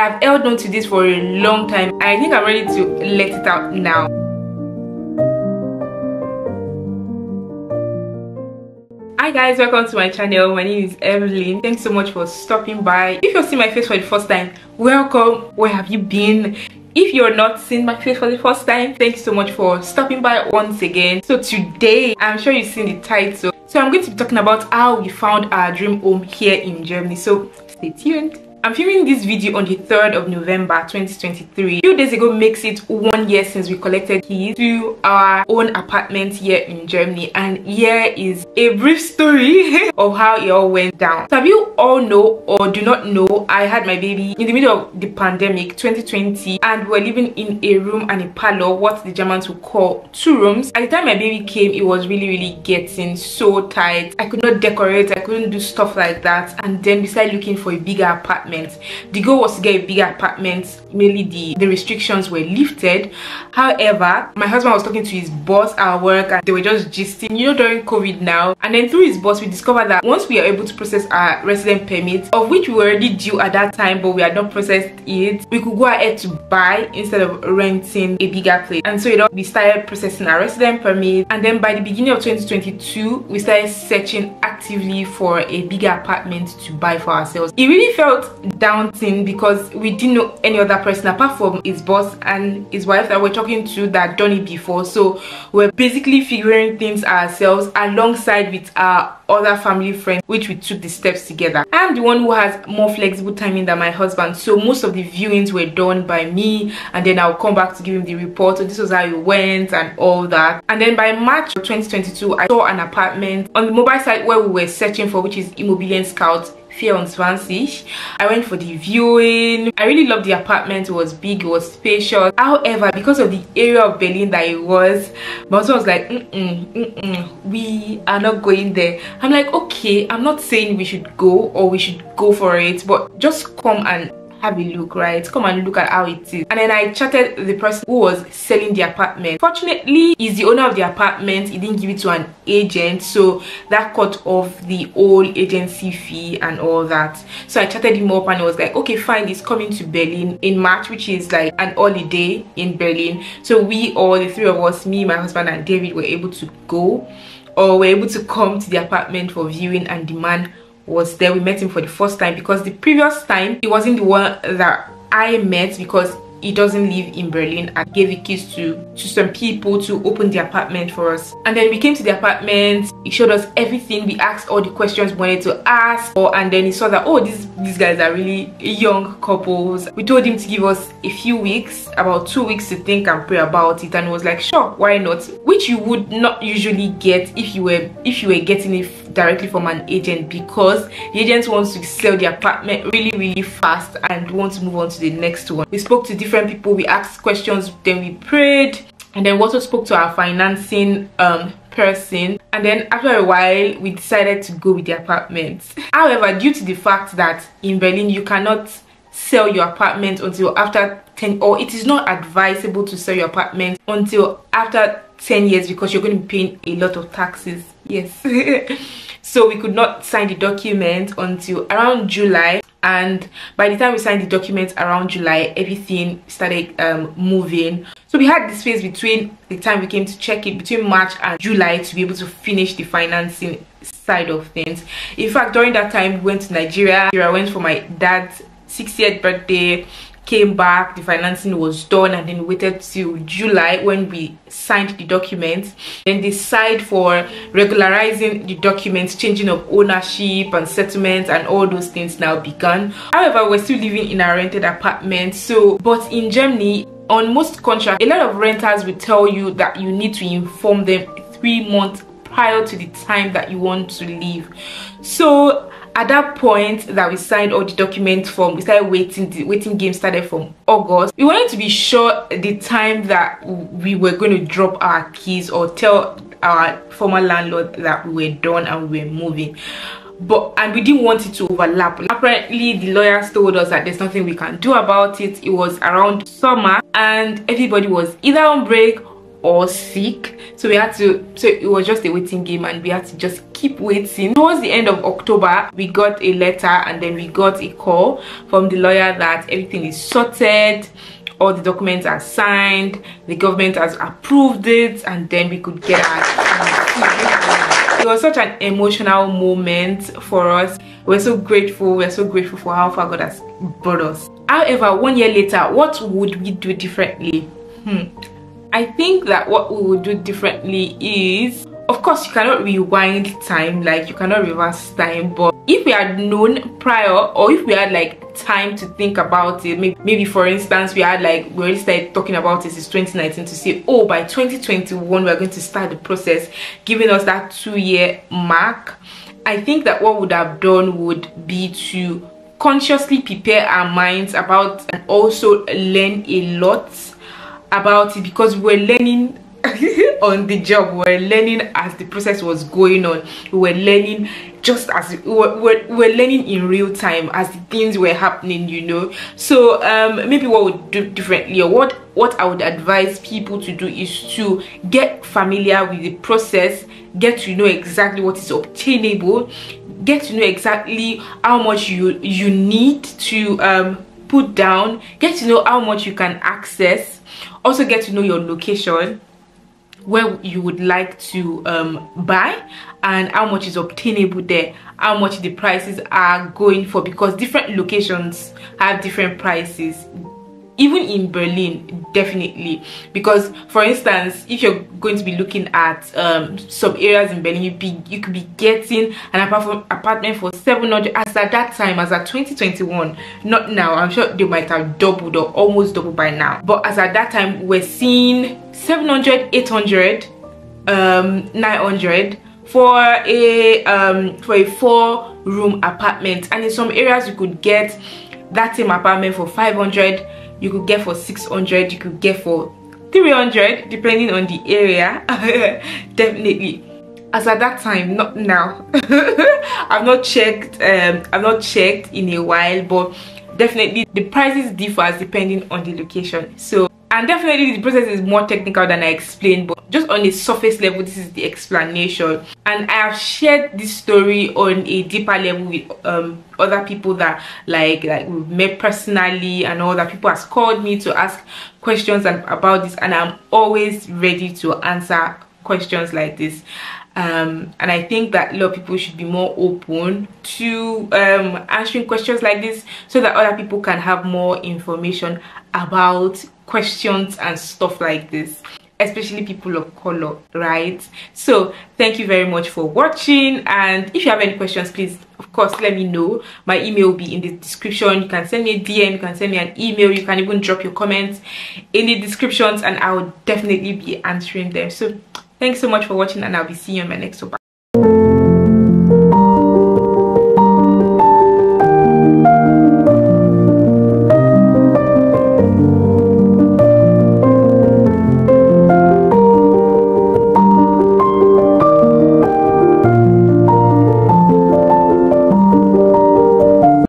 I've held on to this for a long time. I think I'm ready to let it out now. Hi guys, welcome to my channel. My name is Evelyn. Thanks so much for stopping by. If you're seeing my face for the first time, welcome. Where have you been? If you're not seeing my face for the first time, thanks so much for stopping by once again. So today, I'm sure you've seen the title. So I'm going to be talking about how we found our dream home here in Germany. So stay tuned. I'm filming this video on the 3rd of November 2023. A few days ago makes it 1 year since we collected keys to our own apartment here in Germany, and here is a brief story of how it all went down. So have you all know or do not know, I had my baby in the middle of the pandemic 2020, and we're living in a room and a parlor, what the Germans would call 2 rooms. At the time my baby came, it was really getting so tight. I could not decorate, I couldn't do stuff like that, and then we started looking for a bigger apartment. The goal was to get a bigger apartment. Mainly the restrictions were lifted. However, my husband was talking to his boss at work and they were just gisting, you know, during COVID now. And then through his boss, we discovered that once we are able to process our resident permit, of which we were already due at that time, but we had not processed it, we could go ahead to buy instead of renting a bigger place. And so, you know, we started processing our resident permit. And then by the beginning of 2022, we started searching actively for a bigger apartment to buy for ourselves. It really felt daunting because we didn't know any other person apart from his boss and his wife that we're talking to that done it before. So we're basically figuring things ourselves alongside with our other family friends, which we took the steps together. I'm the one who has more flexible timing than my husband, so most of the viewings were done by me, and then I'll come back to give him the report. So this was how it went and all that. And then by March of 2022, I saw an apartment on the mobile site where we were searching for, which is Immobilien Scout 24. I went for the viewing. I really loved the apartment. It was big, it was spacious. However, because of the area of Berlin that it was, my husband was like, we are not going there. I'm like, okay, I'm not saying we should go or we should go for it, but just come and have a look, right? Come and look at how it is. And then I chatted the person who was selling the apartment. Fortunately, he's the owner of the apartment. He didn't give it to an agent, so that cut off the whole agency fee and all that. So I chatted him up and he was like, okay, fine, he's coming to Berlin in March, which is like an holiday in Berlin. So we all, the 3 of us, me, my husband and David, were able to go, or were able to come to the apartment for viewing, and the man was there. We met him for the first time because the previous time he wasn't the one that I met because he doesn't live in Berlin. I gave the keys to some people to open the apartment for us. And then we came to the apartment. He showed us everything. We asked all the questions we wanted to ask. And then he saw that, oh, these guys are really young couples. We told him to give us a few weeks, about 2 weeks, to think and pray about it. And he was like, sure, why not? Which you would not usually get if you were getting it directly from an agent, because the agent wants to sell the apartment really fast and want to move on to the next one. We spoke to different people, we asked questions, then we prayed, and then we also spoke to our financing person, and then after a while we decided to go with the apartment. However, due to the fact that in Berlin you cannot sell your apartment until after 10, or it is not advisable to sell your apartment until after 10 years because you're going to be paying a lot of taxes. Yes. So we could not sign the document until around July, and by the time we signed the document around July, everything started moving. So we had this phase between the time we came to check it, between March and July, to be able to finish the financing side of things. In fact, during that time we went to Nigeria. I went for my dad's 60th birthday, came back, the financing was done, and then we waited till July when we signed the documents. Then they signed for regularizing the documents, changing of ownership and settlements, and all those things now began. However, we're still living in a rented apartment. So, but in Germany, on most contracts, a lot of renters will tell you that you need to inform them 3 months prior to the time that you want to leave. So at that point that we signed all the documents from, we started waiting. The waiting game started from August. We wanted to be sure the time that we were going to drop our keys or tell our former landlord that we were done and we were moving. And we didn't want it to overlap. Apparently the lawyers told us that there's nothing we can do about it. It was around summer and everybody was either on break or sick, so we had to, so it was just a waiting game and we had to just keep waiting. Towards the end of October, we got a letter and then we got a call from the lawyer that everything is sorted, all the documents are signed, the government has approved it, and then we could get our. It was such an emotional moment for us. We're so grateful. We're so grateful for how far God has brought us. However, 1 year later, what would we do differently? I think that what we would do differently is, of course, you cannot rewind time, like you cannot reverse time, but if we had known prior, or if we had like time to think about it, maybe for instance we already started talking about it since 2019 to say, oh, by 2021 we're going to start the process, giving us that 2-year mark. I think that what we would have done would be to consciously prepare our minds about, and also learn a lot about it, because we're learning on the job, we're learning as the process was going on, we were learning just as we're learning in real time as the things were happening, you know. So maybe what we would do differently, or what I would advise people to do, is to get familiar with the process, get to know exactly what is obtainable, get to know exactly how much you need to put down, get to know how much you can access, also get to know your location, where you would like to buy, and how much is obtainable there, how much the prices are going for, because different locations have different prices, even in Berlin, definitely. Because for instance, if you're going to be looking at some areas in Berlin, you could be getting an apartment for 700, as at that time, as at 2021, not now. I'm sure they might have doubled or almost doubled by now, but as at that time we're seeing 700, 800, 900 for a 4-room apartment. And in some areas you could get that same apartment for 500, you could get for 600, you could get for 300, depending on the area. Definitely, as at that time, not now. I've not checked in a while, but definitely the prices differ depending on the location. So, and definitely the process is more technical than I explained, but just on a surface level, this is the explanation. And I have shared this story on a deeper level with other people that like we've met personally, and all that. People has called me to ask questions about this, and I'm always ready to answer questions like this. And I think that a lot of people should be more open to answering questions like this, so that other people can have more information about questions and stuff like this, especially people of color, right? So thank you very much for watching, and if you have any questions, please of course let me know. My email will be in the description. You can send me a DM, you can send me an email, you can even drop your comments in the descriptions, and I will definitely be answering them. So thanks so much for watching, and I'll be seeing you in my next one.